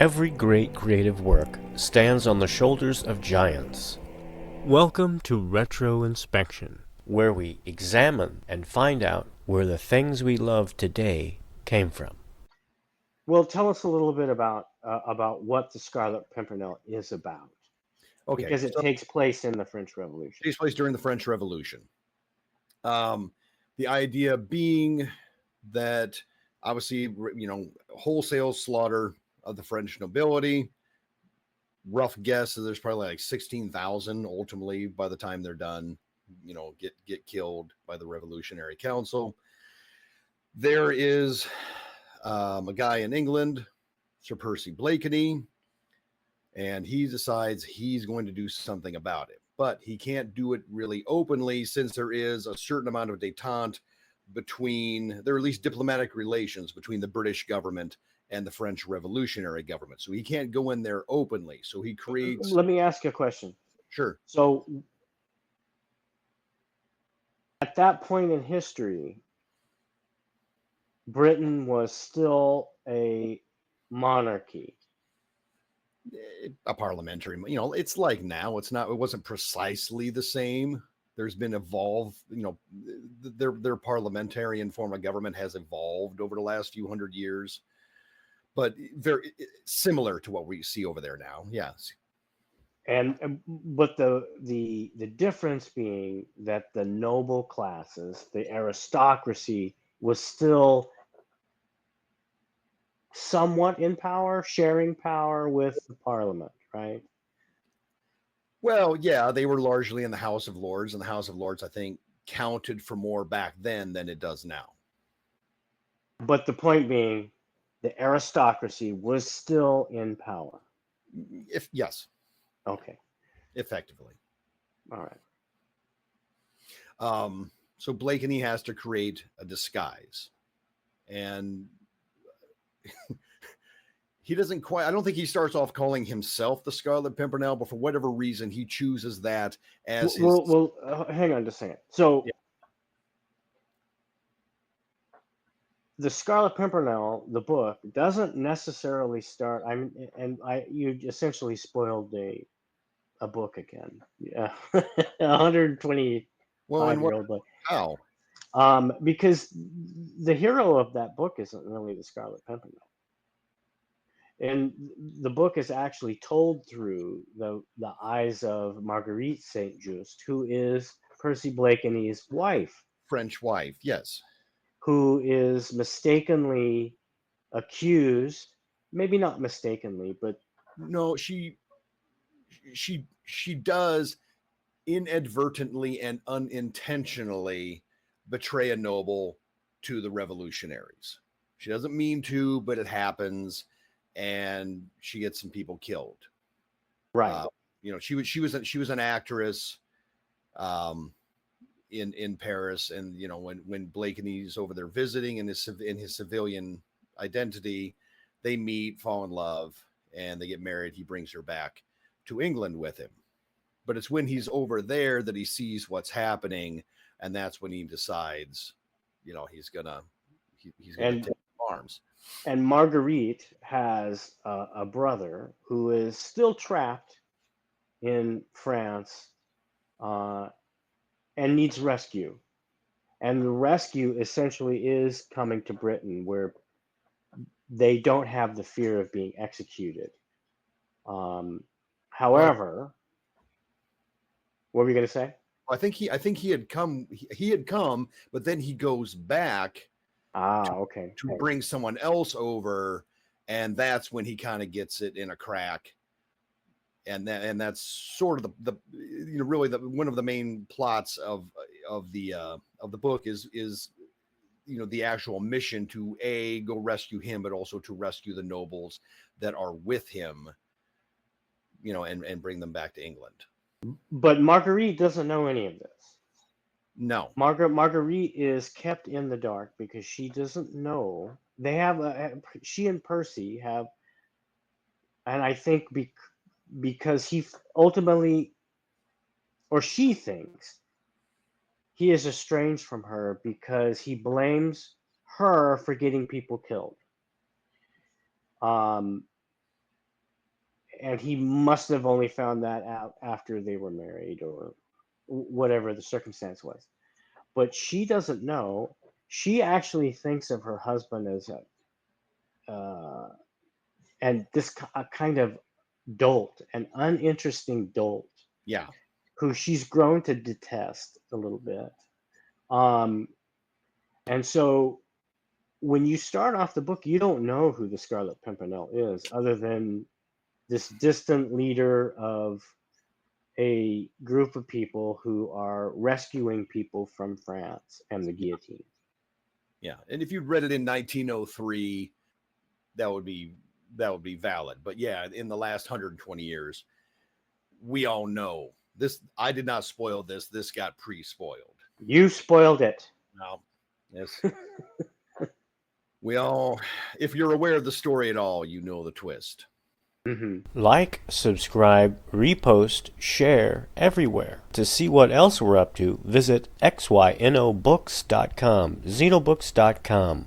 Every great creative work stands on the shoulders of giants. Welcome to RetroInspection, where we examine and find out where the things we love today came from. Well, tell us a little bit about what the Scarlet Pimpernel is about, Okay, because it so takes place in the French Revolution. it takes place during the French Revolution. The idea being that obviously, wholesale slaughter of the French nobility. Rough guess is there's probably like 16,000 ultimately by the time they're done, get killed by the Revolutionary Council. There is a guy in England, Sir Percy Blakeney, and he decides he's going to do something about it. But he can't do it really openly since there is a certain amount of détente there are at least diplomatic relations between the British government and the French Revolutionary government. So he can't go in there openly. So he creates... Let me ask you a question. Sure. So at that point in history, Britain was still a monarchy. A parliamentary, it's like now. It wasn't precisely the same. There's been their parliamentarian form of government has evolved over the last few hundred years, but very similar to what we see over there now. Yes. But the difference being that the noble classes, the aristocracy, was still somewhat in power, sharing power with the parliament, right? Well, yeah, they were largely in the House of Lords, and the House of Lords, I think, counted for more back then than it does now. But the point being, the aristocracy was still in power. Yes. Okay. Effectively. All right. So Blakeney has to create a disguise, and he doesn't quite... I don't think he starts off calling himself the Scarlet Pimpernel, but for whatever reason, he chooses that as his... Well, hang on just a second. So, yeah. The Scarlet Pimpernel, the book, doesn't necessarily start... you essentially spoiled a book again. Yeah. 125-year-old book. How? Because the hero of that book isn't really the Scarlet Pimpernel. And the book is actually told through the eyes of Marguerite St, who is Percy Blakeney's wife. French wife, yes. Who is mistakenly accused, maybe not mistakenly, but... No, she does inadvertently and unintentionally betray a noble to the revolutionaries. She doesn't mean to, but it happens. And she gets some people killed. Right. She was an actress in Paris, and when Blakeney's over there visiting in his civilian identity, they meet, fall in love, and they get married. He brings her back to England with him. But it's when he's over there that he sees what's happening, and that's when he decides, he's gonna take arms. And Marguerite has a brother who is still trapped in France and needs rescue. And the rescue essentially is coming to Britain, where they don't have the fear of being executed. However, what were you going to say? I think he had come, but then he goes back. Okay. To bring someone else over, and that's when he kind of gets it in a crack, and that's sort of the really one of the main plots of the book is the actual mission to go rescue him, but also to rescue the nobles that are with him, and bring them back to England. But Marguerite doesn't know any of this. No. Marguerite is kept in the dark because she doesn't know. They have she and Percy have, and I think because he ultimately, or she thinks, he is estranged from her because he blames her for getting people killed. and he must have only found that out after they were married or whatever the circumstance was. But she doesn't know. She actually thinks of her husband as and this a kind of dolt, an uninteresting dolt, Yeah. who she's grown to detest a little bit. And so when you start off the book, you don't know who the Scarlet Pimpernel is, other than this distant leader of a group of people who are rescuing people from France and the guillotine. Yeah. And if you'd read it in 1903, that would be valid. But yeah, in the last 120 years, we all know this. I did not spoil this. This got pre-spoiled. You spoiled it. No. Yes. We all, if you're aware of the story at all, you know the twist. Mm-hmm. Like, subscribe, repost, share everywhere. To see what else we're up to, visit xynobooks.com, xenobooks.com.